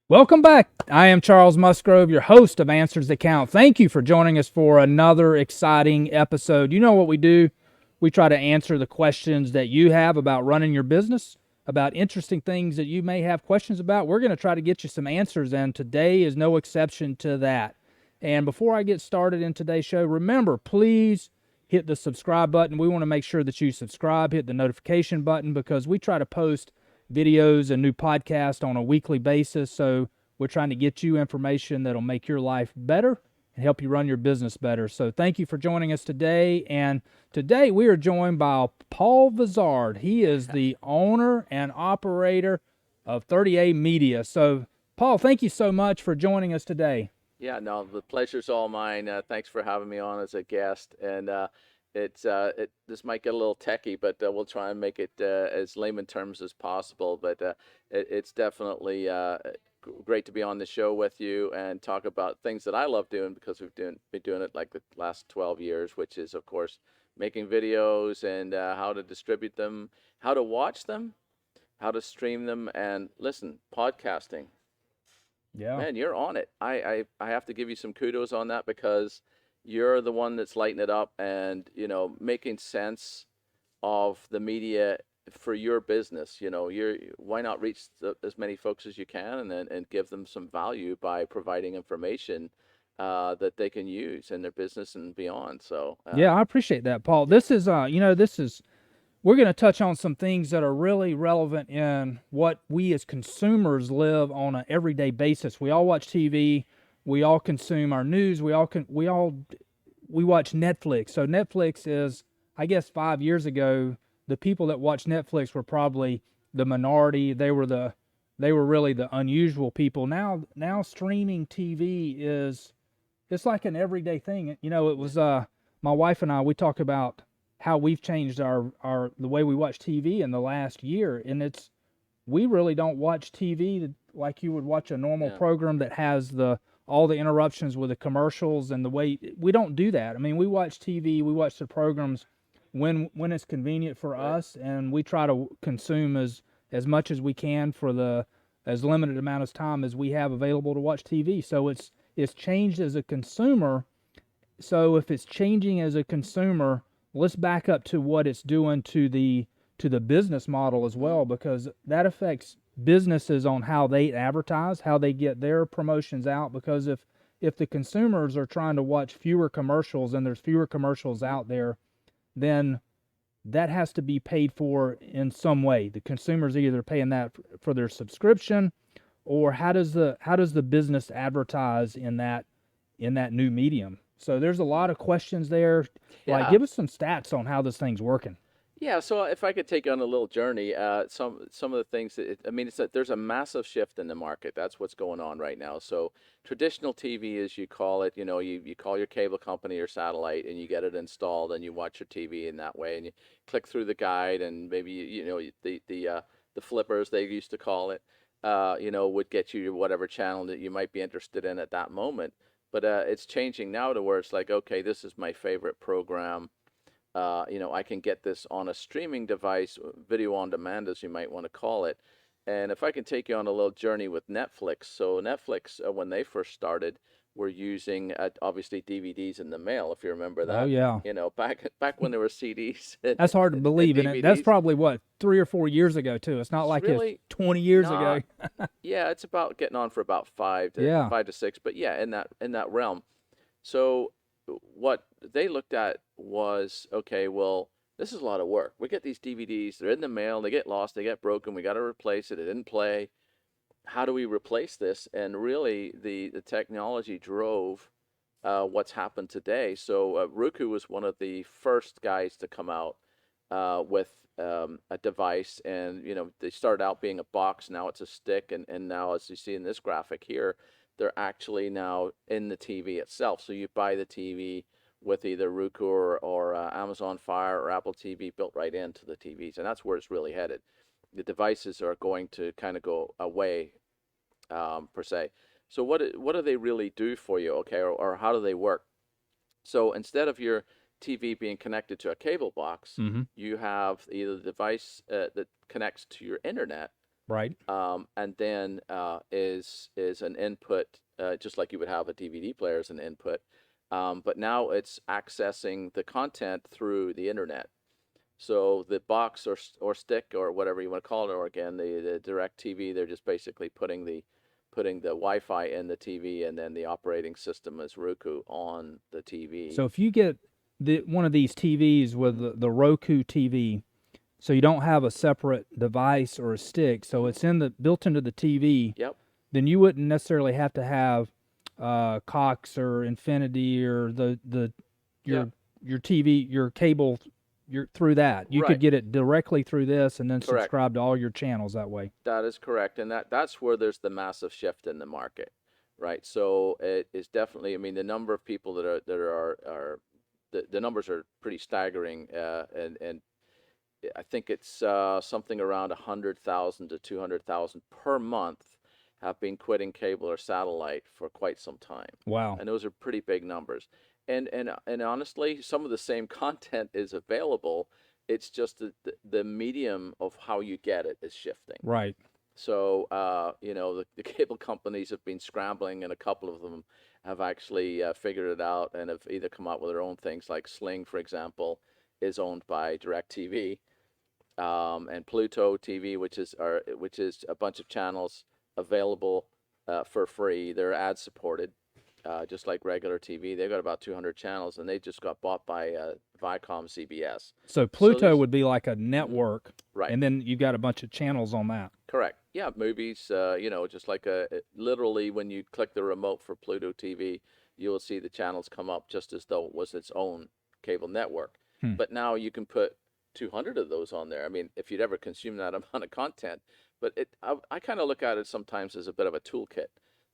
Welcome back. I am Charles Musgrove, your host of Answers That Count. Thank you for joining us for another exciting episode. You know what we do? We try to answer the questions that you have about running your business, about interesting things that you may have questions about. We're going to try to get you some answers, and today is no exception to that. And before I get started in today's show, remember, please hit the subscribe button. We want to make sure that you subscribe, hit the notification button, because we try to post videos and new podcasts on a weekly basis. So we're trying to get you information that'll make your life better and help you run your business better. So thank you for joining us today. And today we are joined by Paul Vizard. He is the owner and operator of 30A Media. So Paul, thank you so much for joining us today. Yeah, no, the pleasure's all mine. Thanks for having me on as a guest. And this might get a little techie, but we'll try and make it as layman terms as possible. But it's definitely great to be on the show with you and talk about things that I love doing because been doing it like the last 12 years, which is, of course, making videos and how to distribute them, how to watch them, how to stream them, and listen, podcasting. Yeah. Man, you're on it. I have to give you some kudos on that because you're the one that's lighting it up and, making sense of the media for your business. Why not reach as many folks as you can and give them some value by providing information that they can use in their business and beyond. So, Yeah, I appreciate that, Paul. We're going to touch on some things that are really relevant in what we as consumers live on an everyday basis. We all watch TV, we all consume our news, we watch Netflix. So Netflix is, I guess 5 years ago, the people that watched Netflix were probably the minority. They were really the unusual people. Now streaming TV is, it's like an everyday thing. It was my wife and I, we talk about how we've changed our the way we watch TV in the last year, and we really don't watch TV like you would watch a normal yeah, program that has the all the interruptions with the commercials, and the way we don't do that. I mean, we watch TV, we watch the programs when it's convenient for right. us, and we try to consume as much as we can for the as limited amount of time as we have available to watch TV. So it's changed as a consumer. So if it's changing as a consumer, let's back up to what it's doing to the business model as Mm, well, because that affects businesses on how they advertise, how they get their promotions out. Because if the consumers are trying to watch fewer commercials and there's fewer commercials mm, out there, then that has to be paid for in some way. The consumers either paying that for their subscription, or how does the business advertise in that new medium? So there's a lot of questions there. Like, yeah. give us some stats on how this thing's working. Yeah, so if I could take you on a little journey, some of the things I mean, there's a massive shift in the market. That's what's going on right now. So traditional TV, as you call it, you call your cable company or satellite, and you get it installed, and you watch your TV in that way, and you click through the guide, and maybe the flippers they used to call it, would get you whatever channel that you might be interested in at that moment. But it's changing now to where it's like, okay, this is my favorite program. I can get this on a streaming device, video on demand, as you might want to call it. And if I can take you on a little journey with Netflix. So Netflix, when they first started, were using obviously DVDs in the mail, if you remember Oh that. yeah, Back when there were CDs and, that's hard to and believe, and that's DVDs. probably what 3 or 4 years ago too. It's not It's like it's really 20 years ago. not. Yeah, it's about getting on for about Yeah, 5 to 6, but yeah, in that realm. So what they looked at was, okay, well, this is a lot of work. We get these DVDs, they're in the mail, they get lost, they get broken, we got to replace it. It didn't play. How do we replace this? And really, the technology drove what's happened today. So Roku was one of the first guys to come out with a device, and they started out being a box. Now it's a stick, and now, as you see in this graphic here, they're actually now in the TV itself. So you buy the TV with either Roku or Amazon Fire or Apple TV built right into the TVs, and that's where it's really headed. The devices are going to kind of go away, per se. So what do they really do for you, okay, or how do they work? So instead of your TV being connected to a cable box, mm-hmm. you have either the device that connects to your internet, Right. And then is an input, just like you would have a DVD player as an input. But now it's accessing the content through the internet. So the box or stick or whatever you want to call it, or again the direct TV, they're just basically putting the Wi-Fi in the TV, and then the operating system is Roku on the TV. So if you get one of these TVs with the Roku TV, so you don't have a separate device or a stick, so it's built into the TV, Yep. then you wouldn't necessarily have to have Cox or Infinity or Yep. your TV, your cable, through that. You could Right. get it directly through this and then Correct. subscribe to all your channels that way. That is correct, and that's where there's the massive shift in the market, right? So it is definitely. I mean, the number of people that are the numbers are pretty staggering, and I think it's something around 100,000 to 200,000 per month have been quitting cable or satellite for quite some time, Wow. and those are pretty big numbers. And honestly, some of the same content is available. It's just the medium of how you get it is shifting. Right. So, the cable companies have been scrambling, and a couple of them have actually figured it out and have either come out with their own things, like Sling, for example, is owned by DirecTV, and Pluto TV, which is a bunch of channels available for free. They're ad supported, just like regular TV. They've got about 200 channels, and they just got bought by Viacom CBS. So So Pluto there's would be like a network, right. and then you've got a bunch of channels on that. Correct. Yeah, movies. Just like literally when you click the remote for Pluto TV, you will see the channels come up just as though it was its own cable network. Hmm. But now you can put 200 of those on there. I mean, if you'd ever consume that amount of content, but I kind of look at it sometimes as a bit of a toolkit.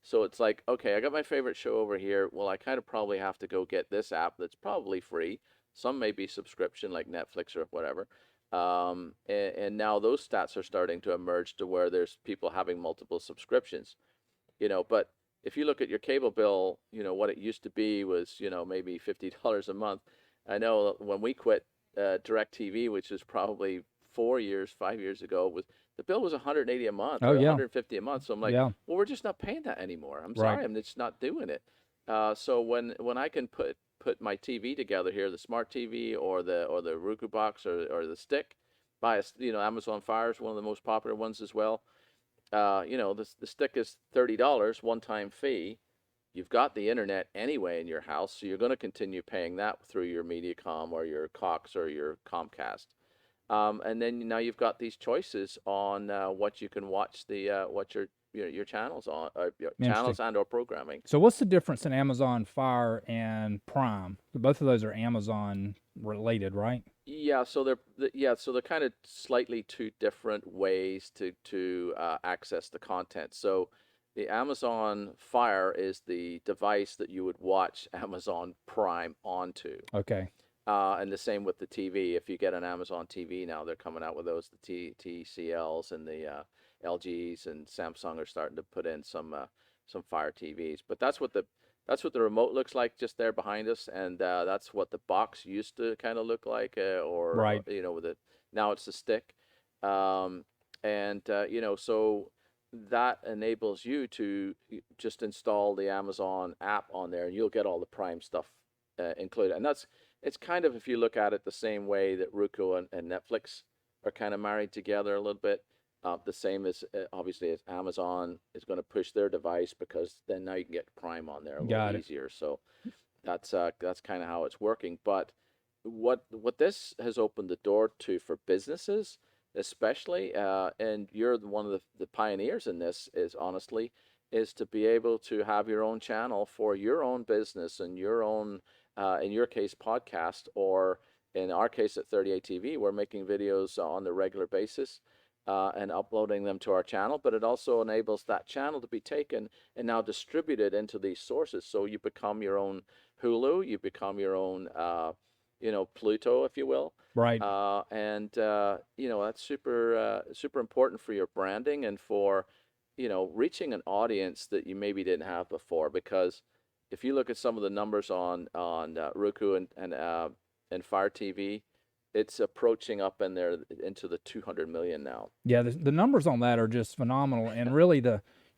So it's like, okay, I got my favorite show over here. Well, I kind of probably have to go get this app that's probably free. Some may be subscription, like Netflix or whatever. And now those stats are starting to emerge to where there's people having multiple subscriptions, but if you look at your cable bill, what it used to be was, maybe $50 a month. I know when we quit DirecTV, which is probably 4 years, 5 years ago, the bill was 180 a month Oh or yeah. 150 a month. So I'm like, Yeah. well, we're just not paying that anymore. I'm Right. sorry, I'm just not doing it. So when I can put my TV together here, the smart TV or the Roku box or the stick, buy Amazon Fire is one of the most popular ones as well. The stick is $30 one time fee. You've got the internet anyway in your house, so you're going to continue paying that through your MediaCom or your Cox or your Comcast. And then now you've got these choices on what you can watch what your channels on, your channels and or programming. So what's the difference in Amazon Fire and Prime? Both of those are Amazon related, right? Yeah, so they're kind of slightly two different ways to access the content. So the Amazon Fire is the device that you would watch Amazon Prime onto. Okay. And the same with the TV. If you get an Amazon TV now, they're coming out with those, the TCLs and the LGs, and Samsung are starting to put in some Fire TVs. But that's what the remote looks like just there behind us, and that's what the box used to kind of look like, Right. with it. Now it's the stick, and so that enables you to just install the Amazon app on there, and you'll get all the Prime stuff included. And it's kind of, if you look at it, the same way that Roku and Netflix are kind of married together a little bit. The same as obviously as Amazon is going to push their device, because then now you can get Prime on there a Got little it. easier. So that's kind of how it's working. But what this has opened the door to for businesses, especially, and you're one of the pioneers in this, is honestly, is to be able to have your own channel for your own business and your own, in your case, podcast, or in our case at 38 TV, we're making videos on the regular basis. And uploading them to our channel, but it also enables that channel to be taken and now distributed into these sources. So you become your own Hulu, you become your own, Pluto, if you will. Right. That's super important for your branding and for, reaching an audience that you maybe didn't have before. Because if you look at some of the numbers on Roku and Fire TV, it's approaching up in there into the 200 million now. Yeah, the numbers on that are just phenomenal, and really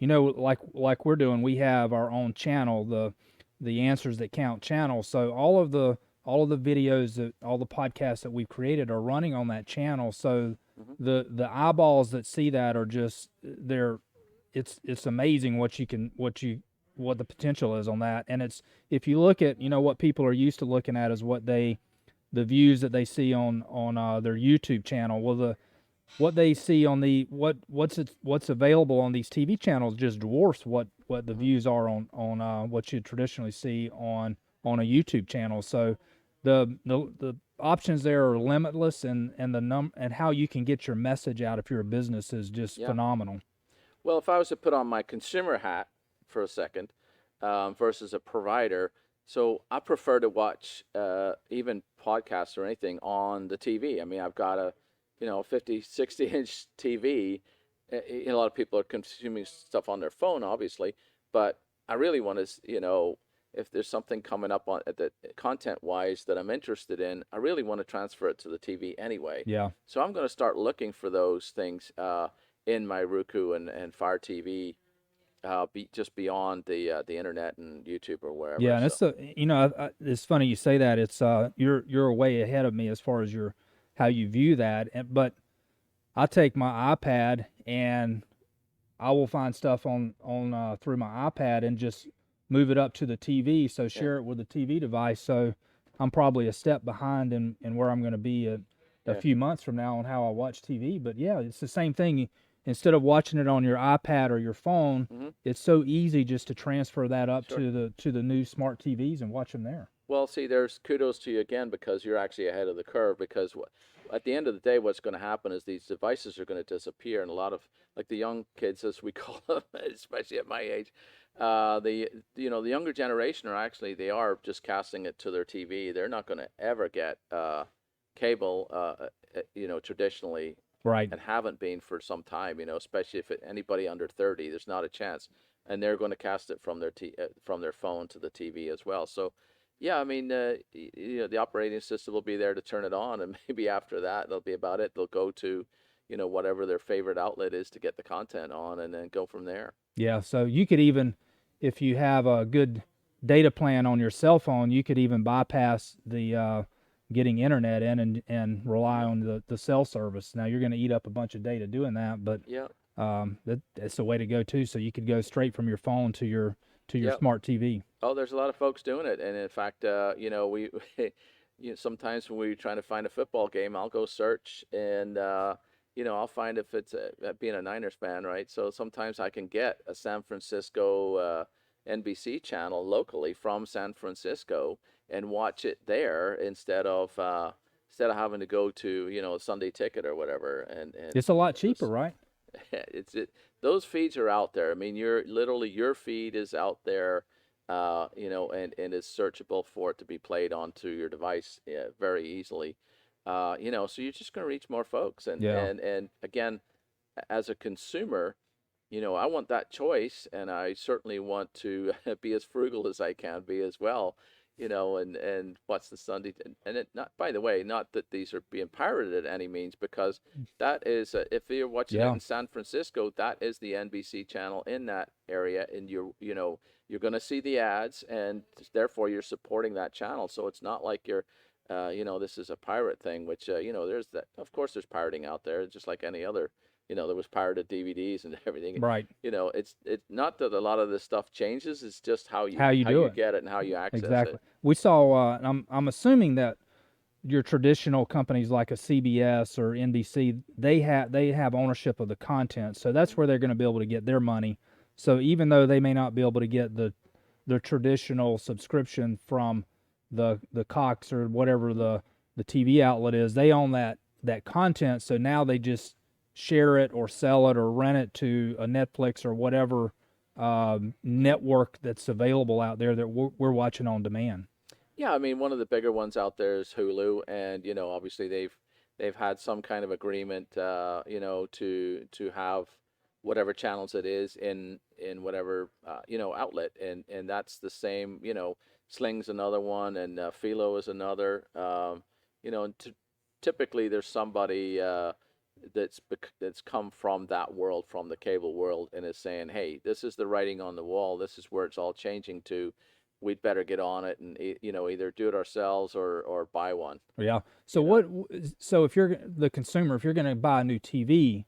like we're doing, we have our own channel, the Answers That Count channel. So all of the videos that all the podcasts that we've created are running on that channel. So Hmm. the eyeballs that see that are just it's amazing what the potential is on that. And it's, if you look at what people are used to looking at is the views that they see on their YouTube channel. Well, what they see on what's available on these TV channels just dwarfs what the Hmm. views are on what you traditionally see on a YouTube channel. So the options there are limitless, and how you can get your message out if you're a business is just Yeah. phenomenal. Well, if I was to put on my consumer hat for a second, versus a provider, so I prefer to watch even podcasts or anything on the TV. I mean, I've got a 50, 60-inch TV. A lot of people are consuming stuff on their phone, obviously, but I really want to, if there's something coming up on the content wise that I'm interested in, I really want to transfer it to the TV anyway. Yeah. So I'm going to start looking for those things in my Roku and Fire TV, just beyond the internet and YouTube or wherever. Yeah, and So it's funny you say that. It's you're way ahead of me as far as your how you view that. But I take my iPad and I will find stuff on through my iPad and just move it up to the TV. So yeah, share it with the TV device. So I'm probably a step behind in where I'm going to be a yeah, few months from now on how I watch TV. But yeah, it's the same thing. Instead of watching it on your iPad or your phone, hmm, it's so easy just to transfer that up sure. to the new smart TVs and watch them there. Well, see, there's kudos to you again because you're actually ahead of the curve. Because at the end of the day, what's going to happen is these devices are going to disappear, and a lot of, like, the young kids, as we call them, especially at my age, the younger generation are actually, they are just casting it to their TV. They're not going to ever get cable, traditionally, Right. and haven't been for some time. Especially if anybody under 30, there's not a chance, and they're going to cast it from their phone to the TV as well. So yeah, I mean, the operating system will be there to turn it on, and maybe after that, that'll be about it. They'll go to, whatever their favorite outlet is to get the content on, and then go from there. Yeah. So you could even, if you have a good data plan on your cell phone, you could even bypass the getting internet in and rely Hmm. on the cell service. Now you're going to eat up a bunch of data doing that, but Yeah, that's the way to go too. So you could go straight from your phone to your yeah. smart TV. Oh, there's a lot of folks doing it, and in fact, we, sometimes when we're trying to find a football game, I'll go search, and I'll find if it's being a Niners fan, right? So sometimes I can get a San Francisco NBC channel locally from San Francisco and watch it there instead of having to go to a Sunday Ticket or whatever, and It's a lot cheaper, just right? it's it those feeds are out there. I mean, your feed is out there, and is searchable for it to be played onto your device, very easily. So you're just going to reach more folks, and Yeah. and again, as a consumer, I want that choice, and I certainly want to be as frugal as I can be as well. And what's the Sunday, and it not, by the way, not that these are being pirated at any means, because that is, if you're watching it Yeah. in San Francisco, that is the NBC channel in that area, and you're going to see the ads, and therefore you're supporting that channel. So it's not like you're, this is a pirate thing, which, there's that. Of course, there's pirating out there, just like any other. There was pirated DVDs and everything. Right. It's not that a lot of this stuff changes. It's just how How you do you it. get it and how you access Exactly. it. We saw, and I'm assuming that your traditional companies like a CBS or NBC, they have ownership of the content, so that's where they're going to be able to get their money. So even though they may not be able to get the traditional subscription from the Cox or whatever Hmm. the TV outlet is, they own that content. So now they just share it or sell it or rent it to a Netflix or whatever Hmm. network that's available out there that we're watching on demand. Yeah, I mean, one of the bigger ones out there is Hulu, and obviously they've had some kind of agreement, to have whatever channels it is in whatever outlet, and that's the same. Sling's another one, and Philo is another. And typically there's somebody that's come from that world, from the cable world, and is saying, "Hey, this is the writing on the wall. This is where it's all changing to. We'd better get on it and either do it ourselves or buy one." Yeah. So You know. so if you're the consumer, if you're going to buy a new TV,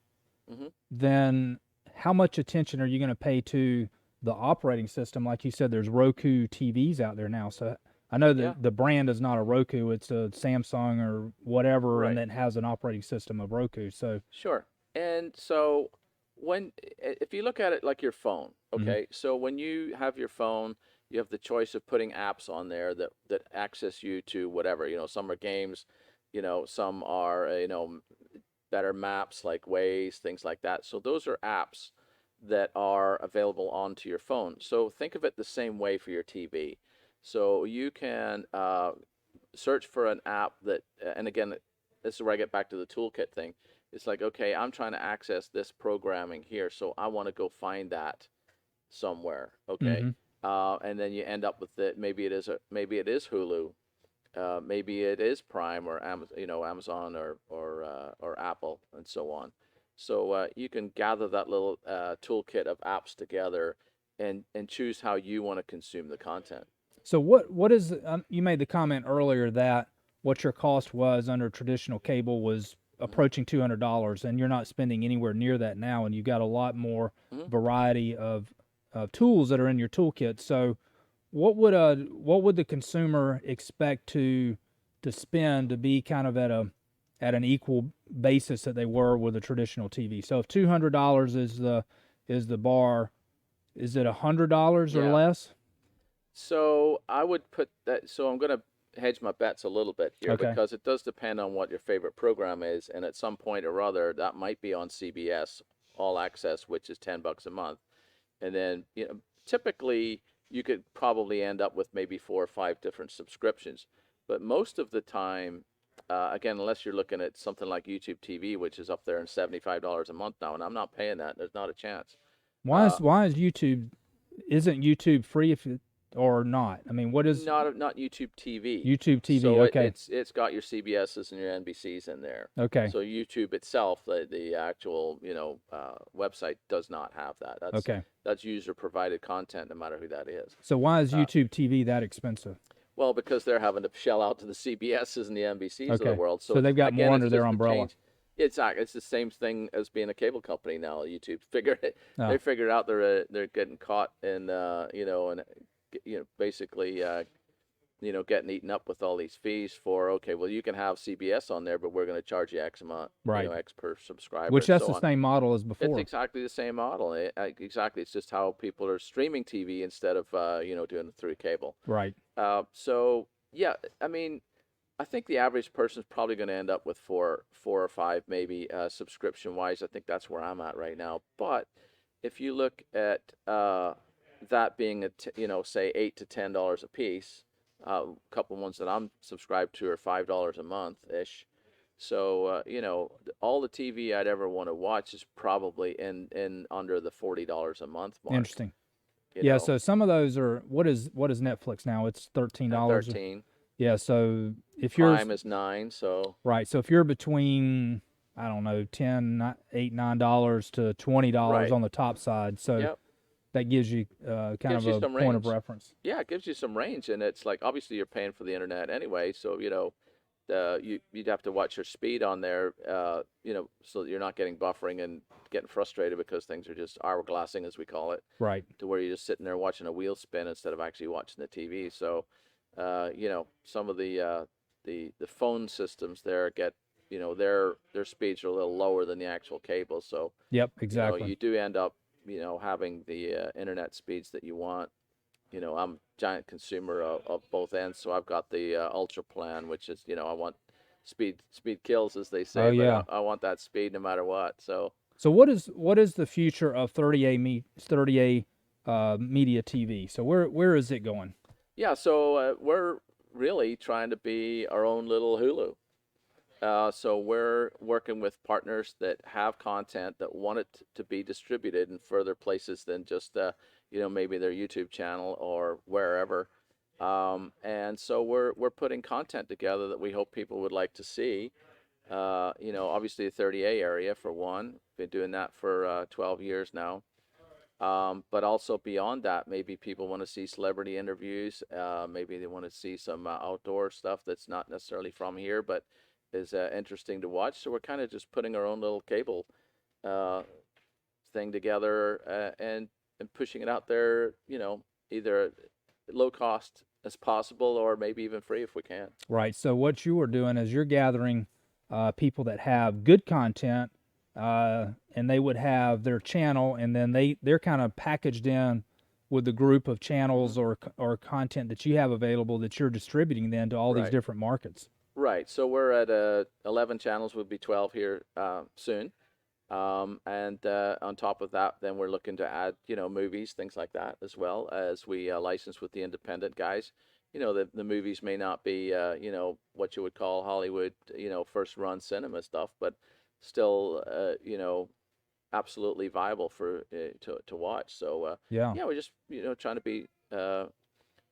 Hmm. then how much attention are you going to pay to the operating system? Like you said, there's Roku TVs out there now. So I know Yeah. that the brand is not a Roku, it's a Samsung or whatever, and Right. then has an operating system of Roku. So, Sure. And so if you look at it like your phone, mhm. okay? So when you have your phone, you have the choice of putting apps on there that access you to whatever. Some are games, some are better maps like Waze, things like that. So those are apps that are available onto your phone. So think of it the same way for your TV. So you can search for an app that, and again, this is where I get back to the toolkit thing. It's like, okay, I'm trying to access this programming here, so I want to go find that somewhere. Okay, Hmm. and then you end up with it. Maybe it is Hulu, maybe it is Prime or Amazon or Apple and so on. So you can gather that little toolkit of apps together and choose how you want to consume the content. So what is you made the comment earlier that what your cost was under traditional cable was Hmm. approaching $200, and you're not spending anywhere near that now, and you got a lot more Hmm. variety of tools that are in your toolkit. So what would the consumer expect to spend to be kind of at an equal basis that they were with a traditional TV? So if $200 is the bar, is it $100 or Yeah. less? So I would put that. So I'm going to hedge my bets a little bit here Okay. because it does depend on what your favorite program is, and at some point or other, that might be on CBS All Access, which is $10 a month, and then typically you could probably end up with maybe 4 or 5 different subscriptions, but most of the time. Again, unless you're looking at something like YouTube TV, which is up there in $75 a month now, and I'm not paying that. There's not a chance. Why Uh, is why is YouTube isn't YouTube free if it, or not? I mean, what is not YouTube TV. YouTube TV? So Okay. it's got your CBSs and your NBCs in there. Okay. So YouTube itself, the actual website does not have that. Okay. That's user provided content, no matter who that is. So why is Uh, YouTube TV that expensive? well, because they're having to shell out to the CBSs and the NBCs of the Okay. world. So So they've got again, more it's under their just the umbrella. change. It's the same thing as being a cable company now. YouTube figured it. Oh, They figured out they're getting caught in and basically getting eaten up with all these fees for, okay, well, you can have CBS on there, but we're going to charge you X amount, right. X per subscriber Which and that's so the on. same model as It's before. exactly the same model. Exactly. It's just how people are streaming TV instead of, doing it through cable. Right. So yeah, I mean, I think the average person is probably going to end up with four or five, maybe subscription wise. I think that's where I'm at right now. But if you look at that being say $8 to $10 a piece, a couple ones that I'm subscribed to are $5 a month ish. So all the TV I'd ever want to watch is probably in under the $40 a month mark. Interesting. You Yeah. know, So some of those are what is Netflix now? It's $13. 13. Yeah. So if you're Prime is 9. So right, so if you're between I don't know 8 $9 to $20 right. on the top side, so Yep. that gives you kind Gives of you a some point of range. reference. Yeah, it gives you some range, and it's like obviously you're paying for the internet anyway, so you'd have to watch your speed on there, so that you're not getting buffering and getting frustrated because things are just hourglassing, as we call it, Right. to where you're just sitting there watching a wheel spin instead of actually watching the TV. So, some of the phone systems there get, their speeds are a little lower than the actual cable, so Yep. Exactly. you do end up, having the internet speeds that you want. I'm a giant consumer of both ends, so I've got the ultra plan, which is, I want speed kills, as they Oh say, but yeah. I want that speed no matter what. So So what is the future of 30A media TV? So where is it going? yeah, so we're really trying to be our own little Hulu. So we're working with partners that have content that want it to be distributed in further places than just maybe their YouTube channel or wherever. And so we're putting content together that we hope people would like to see. Obviously the 30A area for one. Been doing that for 12 years now. But also beyond that, maybe people want to see celebrity interviews. Maybe they want to see some outdoor stuff that's not necessarily from here, but is interesting to watch. So we're kind of just putting our own little cable uh, thing together and pushing it out there. Either low cost as possible, or maybe even free if we can. Right. So what you are doing is you're gathering people that have good content, and they would have their channel, and then they're kind of packaged in with the group of channels or content that you have available that you're distributing then to all these Right. different markets. Right. So we're at 11 channels. We'll be 12 here soon. And on top of that, then we're looking to add, movies, things like that, as well as we license with the independent guys. The movies may not be, what you would call Hollywood, first run cinema stuff, but still, absolutely viable for to watch. So Yeah. yeah, we're just trying to be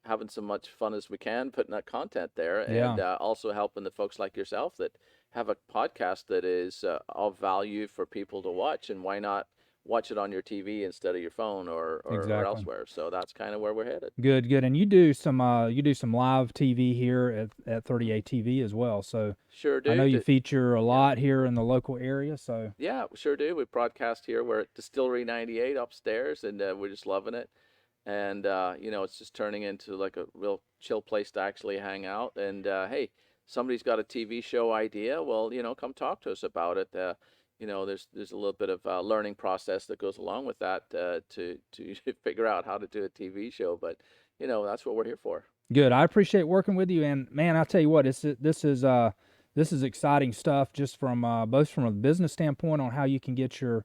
having so much fun as we can, putting that content there, and Yeah. also helping the folks like yourself that have a podcast that is of value for people to watch. And why not watch it on your TV instead of your phone or Exactly. elsewhere? So that's kind of where we're headed. Good, good. And you do some live TV here at 38 TV as well. So Sure I know do. you feature a lot here in the local area. So Yeah, we sure do. We broadcast here. We're at Distillery 98 upstairs, and we're just loving it. And it's just turning into like a real chill place to actually hang out. And hey, somebody's got a TV show idea. Well, come talk to us about it. There's a little bit of learning process that goes along with that to figure out how to do a TV show. But that's what we're here for. good. I appreciate working with you. And man, I tell you what, this is exciting stuff. Just from both from a business standpoint on how you can get your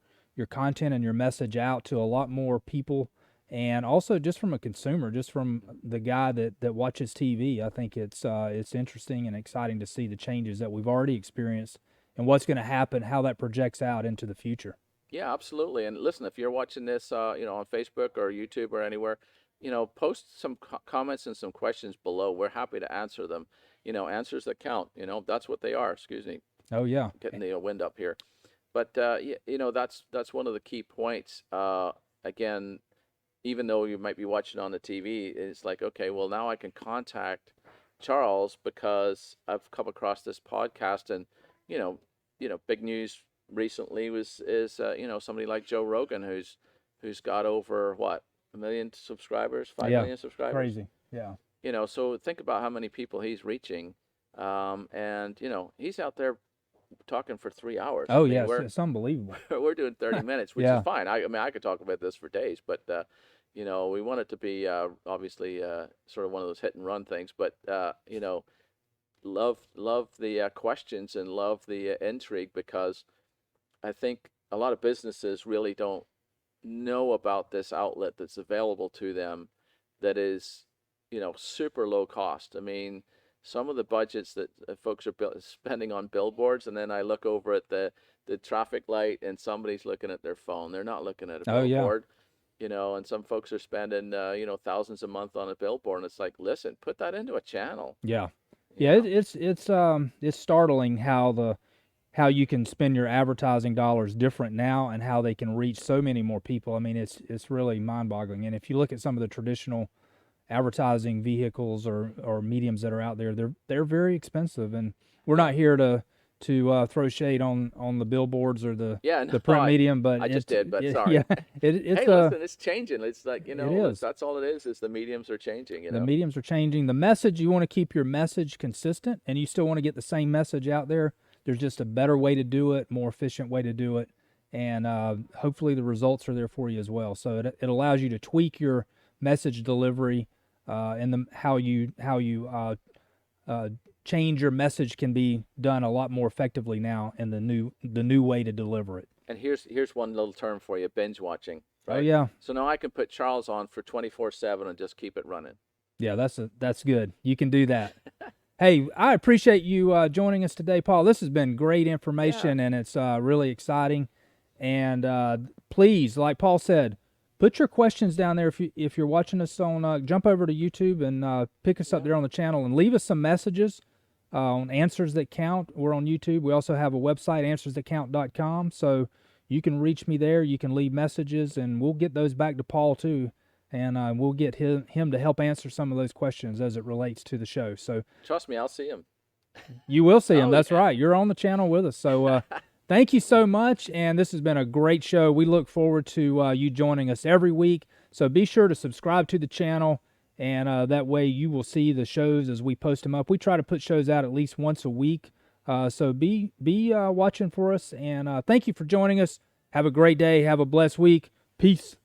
content and your message out to a lot more people, and also just from a consumer, just from the guy that watches TV. I think it's interesting and exciting to see the changes that we've already experienced and what's going to happen, how that projects out into the future. Yeah, absolutely. And listen, if you're watching this, on Facebook or YouTube or anywhere, post some comments and some questions below. We're happy to answer them. Answers that count. That's what they are. Excuse me, Oh yeah. getting the wind up here. But that's one of the key points. Again, even though you might be watching on the TV, it's like, okay, well, now I can contact Charles because I've come across this podcast. And you know, big news recently is somebody like Joe Rogan, who's got over what, 1 million subscribers, five Yeah. million subscribers. Crazy. Yeah. So think about how many people he's reaching, and he's out there talking for 3 hours. Oh I mean, yes, it's unbelievable. we're doing 30 minutes, which Yeah. is fine. I mean, I could talk about this for days, but we want it to be obviously sort of one of those hit and run things. But love the questions and love the intrigue, because I think a lot of businesses really don't know about this outlet that's available to them, that is super low cost. I mean, some of the budgets that folks are spending on billboards, and then I look over at the traffic light and somebody's looking at their phone. They're not looking at a Oh yeah. billboard. And some folks are spending thousands a month on a billboard, and it's like, listen, put that into a channel. Yeah. you Yeah. know It's startling how you can spend your advertising dollars different now and how they can reach so many more people. I mean, it's really mind-boggling. And if you look at some of the traditional advertising vehicles or mediums that are out there, they're very expensive. And we're not here to throw shade on the billboards or yeah, the no, print medium, but I just did, but yeah, sorry. yeah, it's Hey, listen, it's changing. It's like, it is. that's all it is the mediums are changing. The mediums are changing. The message, you want to keep your message consistent, and you still want to get the same message out there. There's just a better way to do it, more efficient way to do it, and hopefully the results are there for you as well. So it allows you to tweak your message delivery, and how you change your message can be done a lot more effectively now in the new way to deliver it. And here's one little term for you: binge watching. Oh Right. yeah, So now I can put Charles on for 24/7 and just keep it running. yeah, that's good. You can do that. Hey, I appreciate you joining us today, Paul. This has been great information, and it's really exciting. And please, like Paul said, put your questions down there. If you're watching us on, jump over to YouTube and pick us up there on the channel and leave us some messages. on Answers That Count. We're on YouTube. We also have a website, answersthatcount.com. So you can reach me there. You can leave messages, and we'll get those back to Paul too. And we'll get him to help answer some of those questions as it relates to the show. So Trust me, I'll see him. you will see him. Oh, That's yeah. right. You're on the channel with us. So thank you so much. And this has been a great show. We look forward to you joining us every week. So be sure to subscribe to the channel, and that way you will see the shows as we post them up. We try to put shows out at least once a week. So be watching for us. And thank you for joining us. Have a great day. Have a blessed week. Peace.